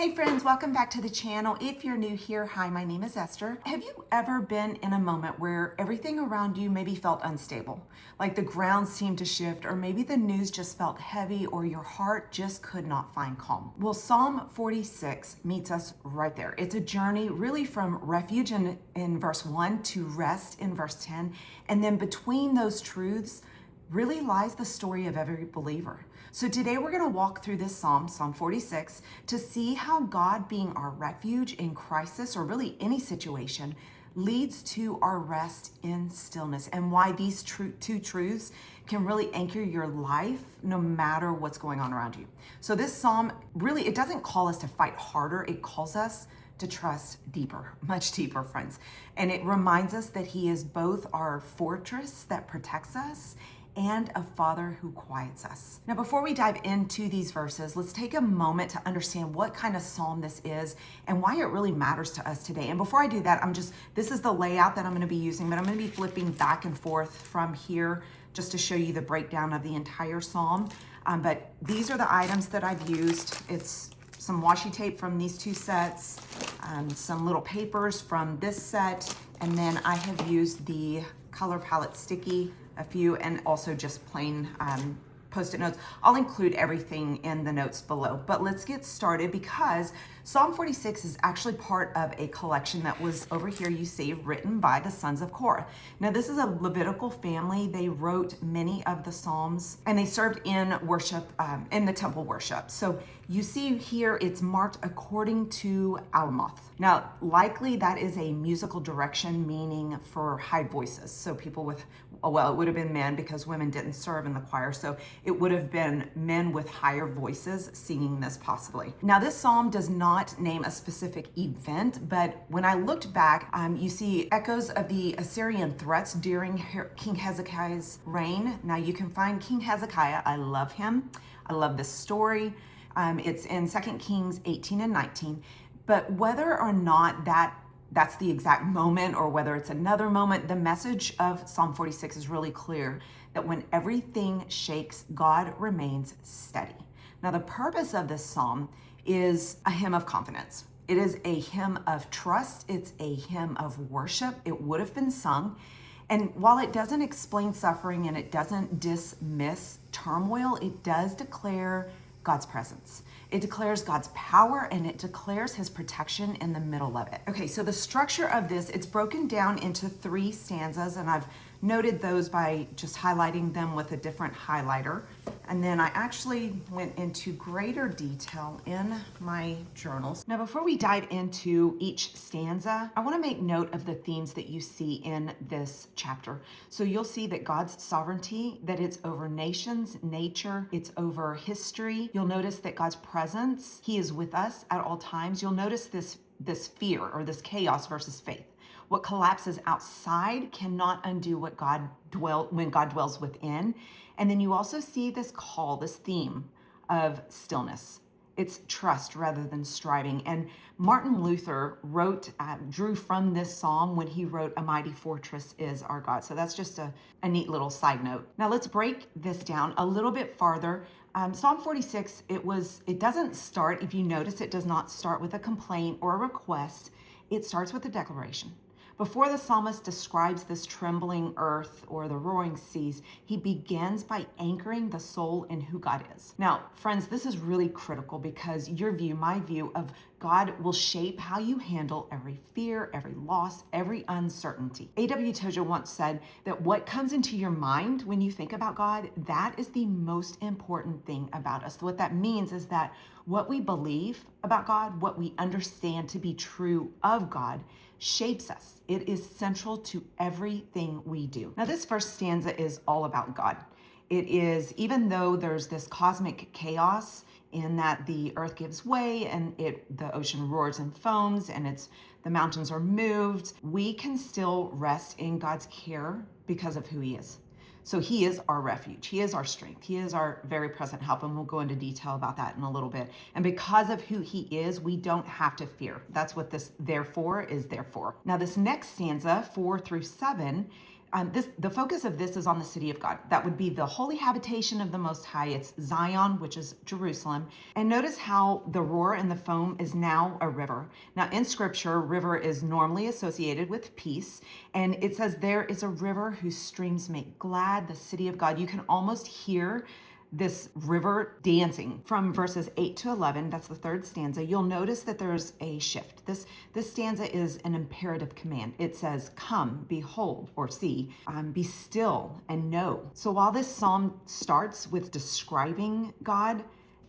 Hey friends, welcome back to the channel. If you're new here, hi, my name is Esther. Have you ever been in a moment where everything around you maybe felt unstable? Like the ground seemed to shift, or maybe the news just felt heavy, or your heart just could not find calm? Well, Psalm 46 meets us right there. It's a journey really from refuge in verse 1 to rest in verse 10. And then between those truths really lies the story of every believer. So today we're going to walk through this Psalm 46, to see how God, being our refuge in crisis or really any situation, leads to our rest in stillness, and why these two truths can really anchor your life no matter what's going on around you. So this Psalm really, it doesn't call us to fight harder, it calls us to trust deeper, much deeper, friends. And it reminds us that He is both our fortress that protects us and a Father who quiets us. Now, before we dive into these verses, let's take a moment to understand what kind of psalm this is and why it really matters to us today. And before I do that, this is the layout that I'm going to be using, but I'm going to be flipping back and forth from here just to show you the breakdown of the entire psalm. But these are the items that I've used. It's some washi tape from these two sets, some little papers from this set, and then I have used the color palette sticky, a few, and also just plain Post-it notes. I'll include everything in the notes below, but let's get started because Psalm 46 is actually part of a collection that was over here, you see, written by the sons of Korah. Now, this is a Levitical family. They wrote many of the Psalms and they served in worship, in the temple worship. So you see here, it's marked according to Alamoth. Now, likely that is a musical direction, meaning for high voices. So people with, well, it would have been men because women didn't serve in the choir. So it would have been men with higher voices singing this possibly. Now, this psalm does not name a specific event, but when I looked back, you see echoes of the Assyrian threats during King Hezekiah's reign. Now, you can find King Hezekiah. I love him. I love this story. It's in 2 Kings 18 and 19. But whether or not that's the exact moment or whether it's another moment, the message of Psalm 46 is really clear, that when everything shakes, God remains steady. Now, the purpose of this psalm is a hymn of confidence. It is a hymn of trust. It's a hymn of worship. It would have been sung. And while it doesn't explain suffering and it doesn't dismiss turmoil, it does declare God's presence. It declares God's power and it declares His protection in the middle of it. Okay, so the structure of this, it's broken down into 3 stanzas, and I've noted those by just highlighting them with a different highlighter. And then I actually went into greater detail in my journals. Now, before we dive into each stanza, I want to make note of the themes that you see in this chapter. So you'll see that God's sovereignty, that it's over nations, nature, it's over history. You'll notice that God's presence, He is with us at all times. You'll notice this fear or this chaos versus faith. What collapses outside cannot undo when God dwells within. And then you also see this call, this theme of stillness. It's trust rather than striving. And Martin Luther drew from this psalm when he wrote, "A mighty fortress is our God." So that's just a neat little side note. Now let's break this down a little bit farther. Psalm 46, it doesn't start, if you notice, it does not start with a complaint or a request. It starts with a declaration. Before the psalmist describes this trembling earth or the roaring seas, he begins by anchoring the soul in who God is. Now, friends, this is really critical because your view, my view of God will shape how you handle every fear, every loss, every uncertainty. A.W. Tozer once said that what comes into your mind when you think about God, that is the most important thing about us. What that means is that what we believe about God, what we understand to be true of God, shapes us. It is central to everything we do. Now, this first stanza is all about God. It is, even though there's this cosmic chaos in that the earth gives way and the ocean roars and foams and the mountains are moved, we can still rest in God's care because of who He is. So He is our refuge. He is our strength. He is our very present help. And we'll go into detail about that in a little bit. And because of who He is, we don't have to fear. That's what this therefore is there for. Now, this next stanza, 4 through 7, The focus of this is on the city of God. That would be the holy habitation of the Most High. It's Zion, which is Jerusalem. And notice how the roar and the foam is now a river. Now in scripture, river is normally associated with peace. And it says there is a river whose streams make glad the city of God. You can almost hear this river dancing from verses 8 to 11. That's the third stanza. You'll notice that there's a shift. This stanza is an imperative command. It says, come, behold, or see, be still and know. So while this psalm starts with describing God,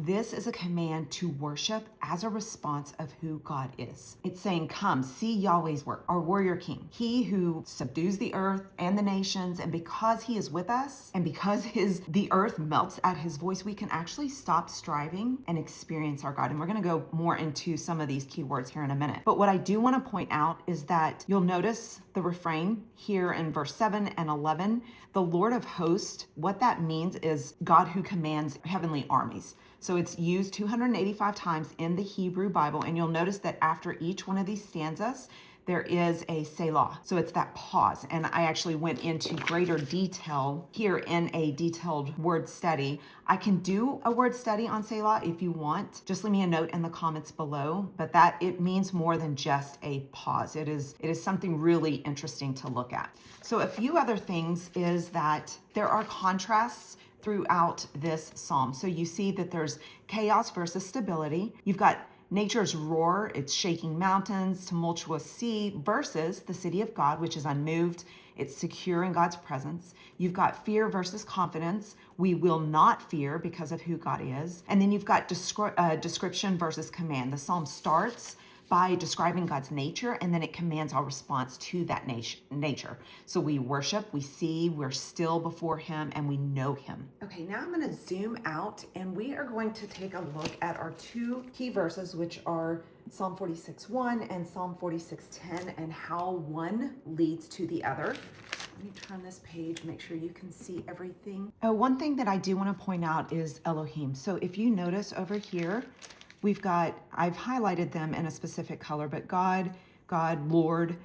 this is a command to worship as a response of who God is. It's saying, come, see Yahweh's work, our warrior king, he who subdues the earth and the nations. And because he is with us, and because the earth melts at his voice, we can actually stop striving and experience our God. And we're going to go more into some of these key words here in a minute. But what I do want to point out is that you'll notice the refrain here in verse 7 and 11, the Lord of hosts. What that means is God who commands heavenly armies. So it's used 285 times in the Hebrew Bible. And you'll notice that after each one of these stanzas, there is a Selah. So it's that pause. And I actually went into greater detail here in a detailed word study. I can do a word study on Selah if you want. Just leave me a note in the comments below. But that it means more than just a pause. It is something really interesting to look at. So a few other things is that there are contrasts throughout this psalm. So you see that there's chaos versus stability. You've got nature's roar, it's shaking mountains, tumultuous sea, versus the city of God, which is unmoved. It's secure in God's presence. You've got fear versus confidence. We will not fear because of who God is. And then you've got description versus command. The psalm starts by describing God's nature, and then it commands our response to that nature. So we worship, we see, we're still before him, and we know him. Okay, now I'm going to zoom out, and we are going to take a look at our two key verses, which are Psalm 46:1 and Psalm 46:10, and how one leads to the other. Let me turn this page, make sure you can see everything. One thing that I do want to point out is Elohim. So if you notice over here, I've highlighted them in a specific color, but God, Lord,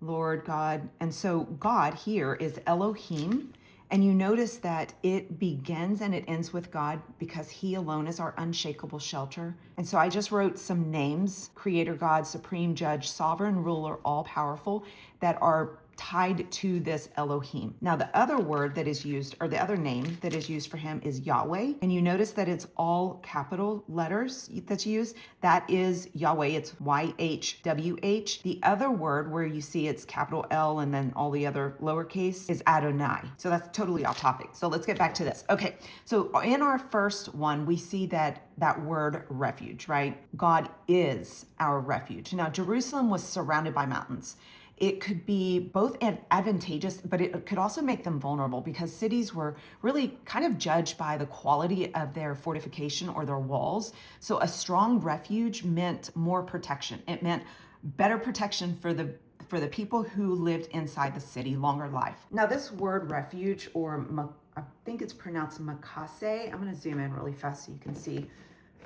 God. And so God here is Elohim. And you notice that it begins and it ends with God because he alone is our unshakable shelter. And so I just wrote some names: Creator God, Supreme Judge, Sovereign Ruler, All Powerful, that are tied to this Elohim. Now, the other word that is used, or the other name that is used for him, is Yahweh. And you notice that it's all capital letters that's used. That is Yahweh. It's YHWH. The other word where you see it's capital L and then all the other lowercase is Adonai. So that's totally off topic. So let's get back to this. Okay, so in our first one, we see that word refuge, right? God is our refuge. Now, Jerusalem was surrounded by mountains. It could be both advantageous, but it could also make them vulnerable because cities were really kind of judged by the quality of their fortification or their walls. So a strong refuge meant more protection. It meant better protection for the people who lived inside the city, longer life. Now this word refuge, or I think it's pronounced makase. I'm going to zoom in really fast so you can see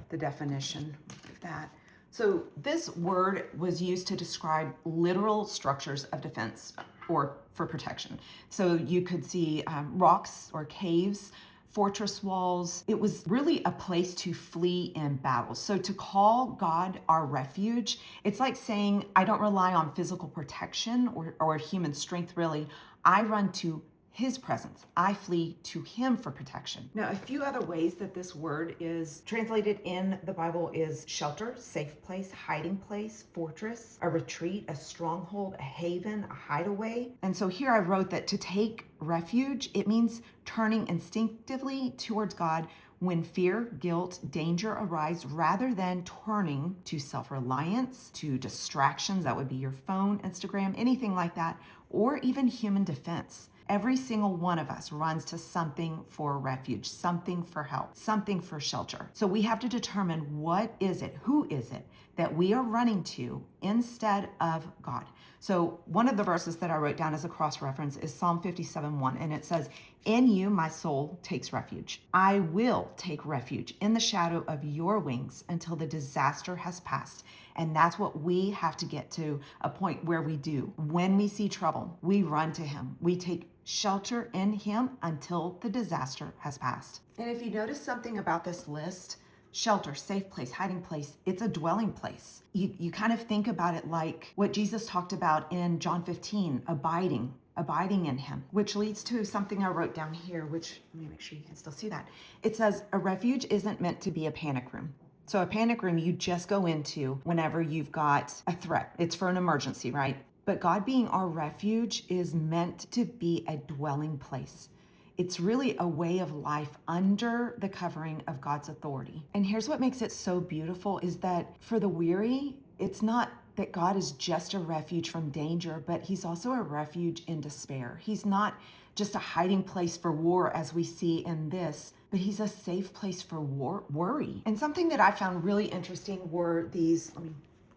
the definition of that. So this word was used to describe literal structures of defense or for protection. So you could see rocks or caves, fortress walls. It was really a place to flee in battle. So to call God our refuge, it's like saying, I don't rely on physical protection or human strength, really. I run to his presence. I flee to him for protection. Now, a few other ways that this word is translated in the Bible is shelter, safe place, hiding place, fortress, a retreat, a stronghold, a haven, a hideaway. And so here I wrote that to take refuge, it means turning instinctively towards God when fear, guilt, danger arise, rather than turning to self-reliance, to distractions. That would be your phone, Instagram, anything like that, or even human defense. Every single one of us runs to something for refuge, something for help, something for shelter. So we have to determine what is it, who is it that we are running to instead of God. So one of the verses that I wrote down as a cross reference is Psalm 57:1, and it says, In you, my soul takes refuge. I will take refuge in the shadow of your wings until the disaster has passed. And that's what we have to get to, a point where we do. When we see trouble, we run to him. We take shelter in him until the disaster has passed. And if you notice something about this list, shelter, safe place, hiding place, it's a dwelling place. You kind of think about it like what Jesus talked about in John 15, abiding in him, which leads to something I wrote down here, which let me make sure you can still see that. It says a refuge isn't meant to be a panic room. So a panic room you just go into whenever you've got a threat. It's for an emergency, right? But God being our refuge is meant to be a dwelling place. It's really a way of life under the covering of God's authority. And here's what makes it so beautiful is that for the weary, it's not that God is just a refuge from danger, but he's also a refuge in despair. He's not just a hiding place for war as we see in this, but he's a safe place for worry. And something that I found really interesting were these, let me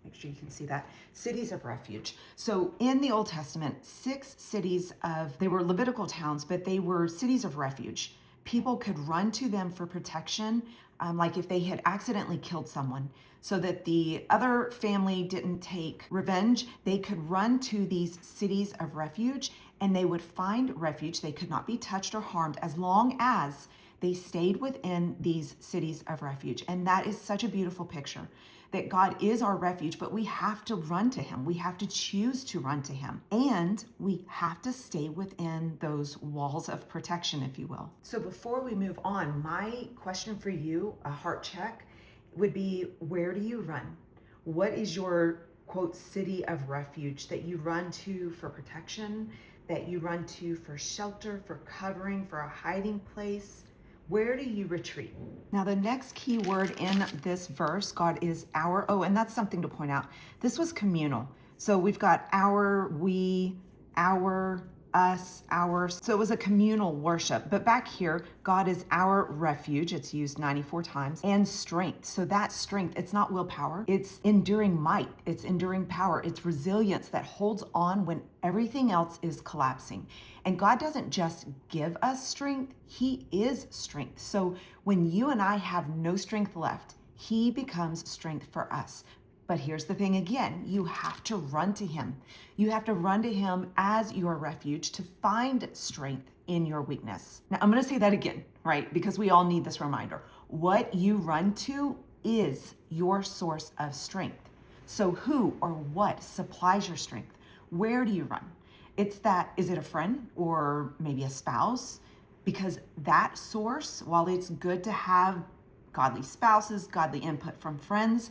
make sure you can see that, cities of refuge. So in the Old Testament, 6 cities they were Levitical towns, but they were cities of refuge. People could run to them for protection, like if they had accidentally killed someone, so that the other family didn't take revenge. They could run to these cities of refuge and they would find refuge. They could not be touched or harmed as long as they stayed within these cities of refuge. And that is such a beautiful picture, that God is our refuge, but we have to run to him. We have to choose to run to him. And we have to stay within those walls of protection, if you will. So before we move on, my question for you, a heart check, would be, where do you run? What is your, quote, city of refuge that you run to for protection, that you run to for shelter, for covering, for a hiding place? Where do you retreat? Now, the next key word in this verse, God is our, and that's something to point out. This was communal. So we've got our, we, our, us, ours. So it was a communal worship. But back here, God is our refuge. It's used 94 times. And strength. So that strength, it's not willpower. It's enduring might. It's enduring power. It's resilience that holds on when everything else is collapsing. And God doesn't just give us strength. He is strength. So when you and I have no strength left, he becomes strength for us. But here's the thing again, you have to run to him. You have to run to him as your refuge to find strength in your weakness. Now, I'm going to say that again, right? Because we all need this reminder. What you run to is your source of strength. So who or what supplies your strength? Where do you run? It's that, is it a friend or maybe a spouse? Because that source, while it's good to have godly spouses, godly input from friends,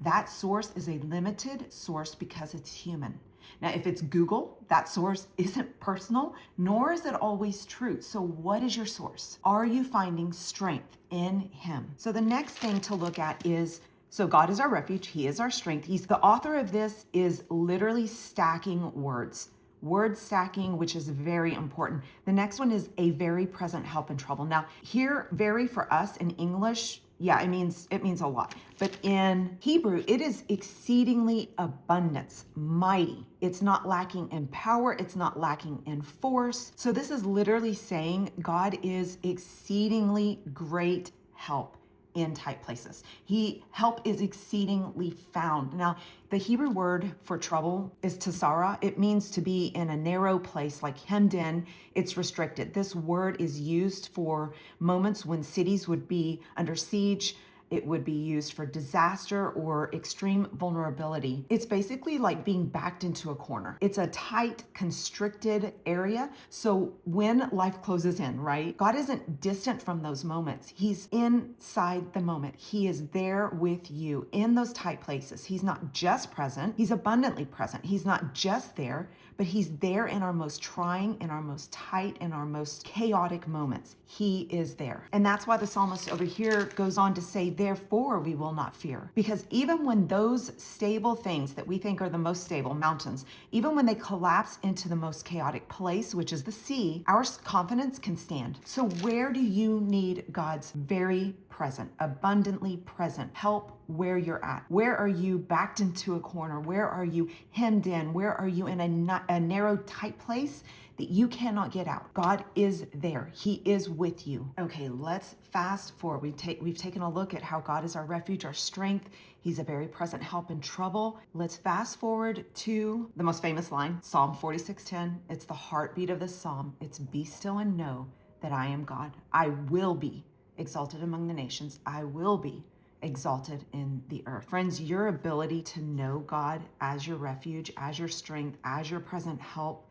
that source is a limited source because it's human. Now, if it's Google, that source isn't personal, nor is it always true. So what is your source? Are you finding strength in him? So the next thing to look at is, so God is our refuge. He is our strength. He's the author of this is literally stacking words. Word stacking, which is very important. The next one is a very present help in trouble. Now, here, very for us in English, yeah, it means a lot. But in Hebrew, it is exceedingly abundance, mighty. It's not lacking in power. It's not lacking in force. So this is literally saying God is exceedingly great help in tight places. Help is exceedingly found. Now, the Hebrew word for trouble is tasara. It means to be in a narrow place, like hemmed in. It's restricted. This word is used for moments when cities would be under siege. It would be used for disaster or extreme vulnerability. It's basically like being backed into a corner. It's a tight, constricted area. So when life closes in, right? God isn't distant from those moments. He's inside the moment. He is there with you in those tight places. He's not just present. He's abundantly present. He's not just there, but he's there in our most trying, in our most tight, in our most chaotic moments. He is there. And that's why the psalmist over here goes on to say, therefore we will not fear. Because even when those stable things that we think are the most stable, mountains, even when they collapse into the most chaotic place, which is the sea, our confidence can stand. So where do you need God's very present, abundantly present. Help where you're at. Where are you backed into a corner? Where are you hemmed in? Where are you in a narrow, tight place that you cannot get out? God is there. He is with you. Okay, let's fast forward. We've taken a look at how God is our refuge, our strength. He's a very present help in trouble. Let's fast forward to the most famous line, Psalm 46:10. It's the heartbeat of this psalm. It's be still and know that I am God. I will be exalted among the nations. I will be exalted in the earth. Friends, your ability to know God as your refuge, as your strength, as your present help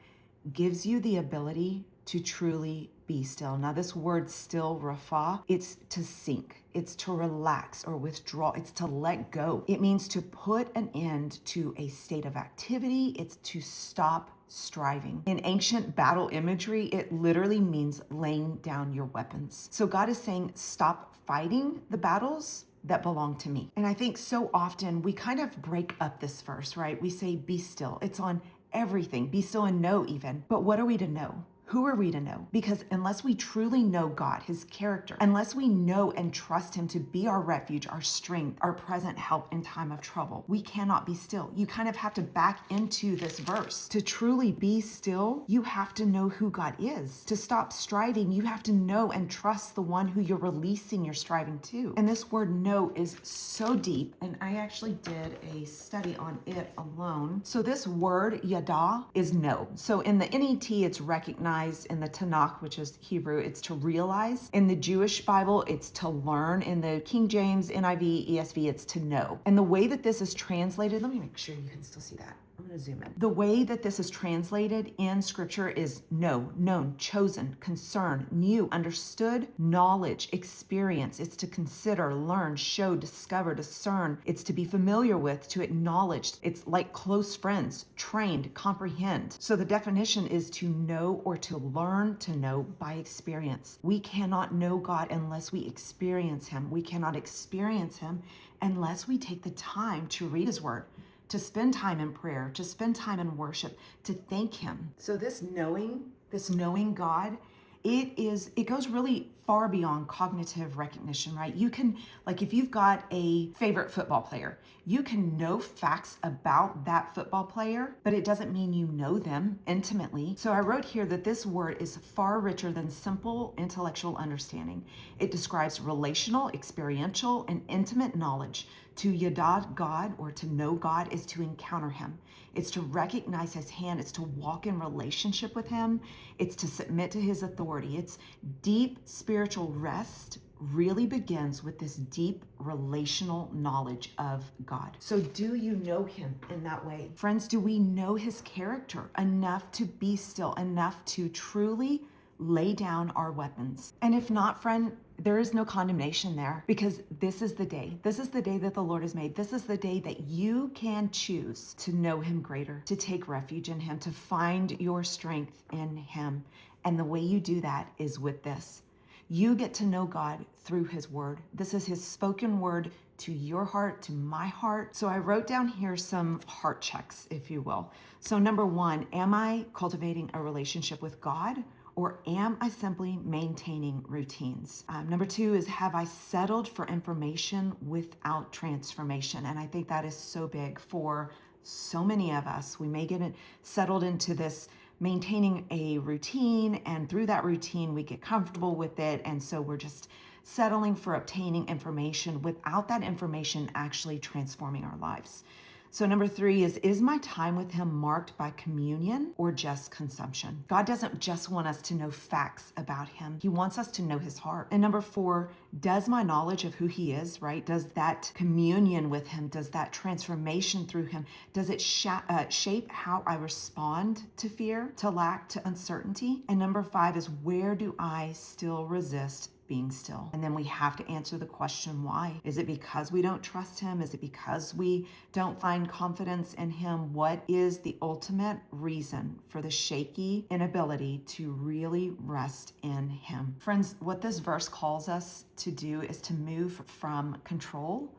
gives you the ability to truly be still. Now, this word still, Rapha, it's to sink, it's to relax or withdraw, it's to let go. It means to put an end to a state of activity, it's to stop striving. In ancient battle imagery, it literally means laying down your weapons. So God is saying, stop fighting the battles that belong to me. And I think so often we kind of break up this verse, right? We say, be still. It's on everything. Be still and know even. But what are we to know? Who are we to know? Because unless we truly know God, his character, unless we know and trust him to be our refuge, our strength, our present help in time of trouble, we cannot be still. You kind of have to back into this verse. To truly be still, you have to know who God is. To stop striving, you have to know and trust the one who you're releasing your striving to. And this word know is so deep, and I actually did a study on it alone. So this word, yada, is know. So in the NET, it's recognized. In the Tanakh, which is Hebrew, it's to realize. In the Jewish Bible, it's to learn. In the King James, NIV, ESV, it's to know. And the way that this is translated, let me make sure you can still see that. I'm going to zoom in. The way that this is translated in scripture is know, known, chosen, concern, knew, understood, knowledge, experience. It's to consider, learn, show, discover, discern. It's to be familiar with, to acknowledge. It's like close friends, trained, comprehend. So the definition is to know or to learn to know by experience. We cannot know God unless we experience him. We cannot experience him unless we take the time to read his word, to spend time in prayer, to spend time in worship, to thank him. So this knowing God, it goes really far beyond cognitive recognition, right? You can, like if you've got a favorite football player, you can know facts about that football player, but it doesn't mean you know them intimately. So I wrote here that this word is far richer than simple intellectual understanding. It describes relational, experiential, and intimate knowledge. To yada God, or to know God, is to encounter him. It's to recognize his hand. It's to walk in relationship with him. It's to submit to his authority. It's deep spiritual rest really begins with this deep relational knowledge of God. So do you know him in that way? Friends, do we know his character enough to be still, enough to truly lay down our weapons? And if not, friend, there is no condemnation there, because this is the day. This is the day that the Lord has made. This is the day that you can choose to know him greater, to take refuge in him, to find your strength in him. And the way you do that is with this. You get to know God through his word. This is his spoken word to your heart, to my heart. So I wrote down here some heart checks, if you will. So number one, am I cultivating a relationship with God? Or am I simply maintaining routines? Number two is, have I settled for information without transformation? And I think that is so big for so many of us. We may get settled into this maintaining a routine, and through that routine, we get comfortable with it. And so we're just settling for obtaining information without that information actually transforming our lives. So number three is my time with him marked by communion or just consumption? God doesn't just want us to know facts about him. He wants us to know his heart. And number four, does my knowledge of who he is, right? Does that communion with him, does that transformation through him, does it shape how I respond to fear, to lack, to uncertainty? And number five is, where do I still resist being still? And then we have to answer the question, why? Is it because we don't trust him? Is it because we don't find confidence in him? What is the ultimate reason for the shaky inability to really rest in him? Friends, what this verse calls us to do is to move from control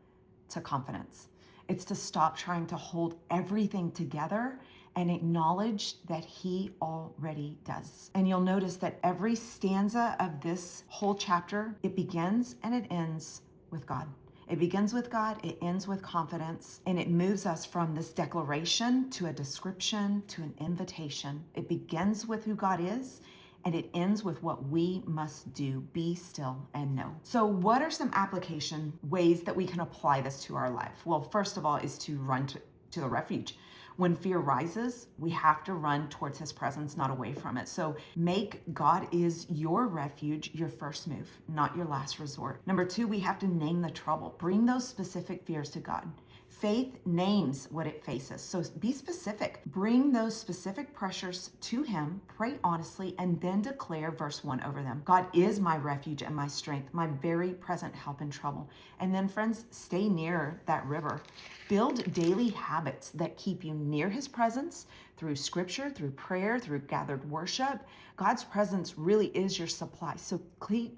to confidence. It's to stop trying to hold everything together and acknowledge that he already does. And you'll notice that every stanza of this whole chapter, it begins and it ends with God. It begins with God, it ends with confidence, and it moves us from this declaration to a description to an invitation. It begins with who God is, and it ends with what we must do. Be still and know. So what are some application ways that we can apply this to our life? Well, first of all is to run to the refuge. When fear rises, we have to run towards his presence, not away from it. So make God is your refuge your first move, not your last resort. Number two, we have to name the trouble. Bring those specific fears to God. Faith names what it faces. So be specific. Bring those specific pressures to him, pray honestly, and then declare verse 1 over them. God is my refuge and my strength, my very present help in trouble. And then, friends, stay near that river. Build daily habits that keep you near his presence through scripture, through prayer, through gathered worship. God's presence really is your supply. So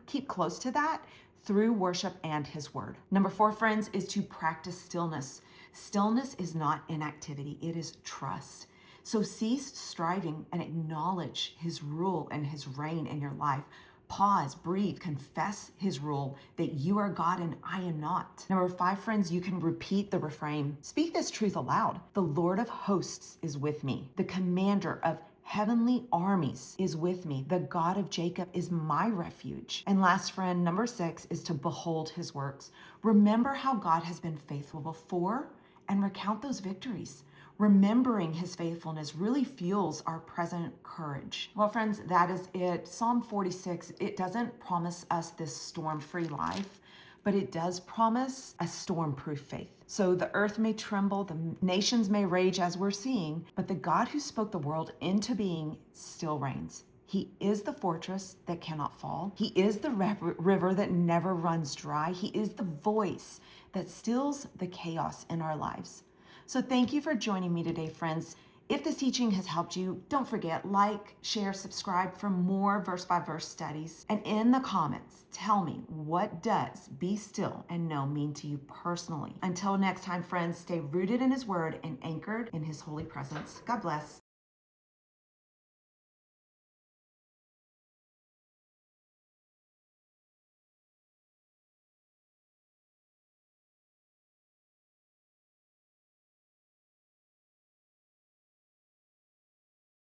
keep close to that through worship and his word. Number 4, friends, is to practice stillness. Stillness is not inactivity, it is trust. So cease striving and acknowledge his rule and his reign in your life. Pause, breathe, confess his rule that you are God and I am not. Number 5, friends, you can repeat the refrain. Speak this truth aloud. The Lord of hosts is with me. The commander of heavenly armies is with me. The God of Jacob is my refuge. And last, friend, number 6 is to behold his works. Remember how God has been faithful before and recount those victories. Remembering his faithfulness really fuels our present courage. Well, friends, that is it. Psalm 46, it doesn't promise us this storm-free life, but it does promise a storm-proof faith. So the earth may tremble, the nations may rage as we're seeing, but the God who spoke the world into being still reigns. He is the fortress that cannot fall. He is the river that never runs dry. He is the voice that stills the chaos in our lives. So thank you for joining me today, friends. If this teaching has helped you, don't forget, like, share, subscribe for more verse-by-verse studies. And in the comments, tell me, what does be still and know mean to you personally? Until next time, friends, stay rooted in his word and anchored in his holy presence. God bless.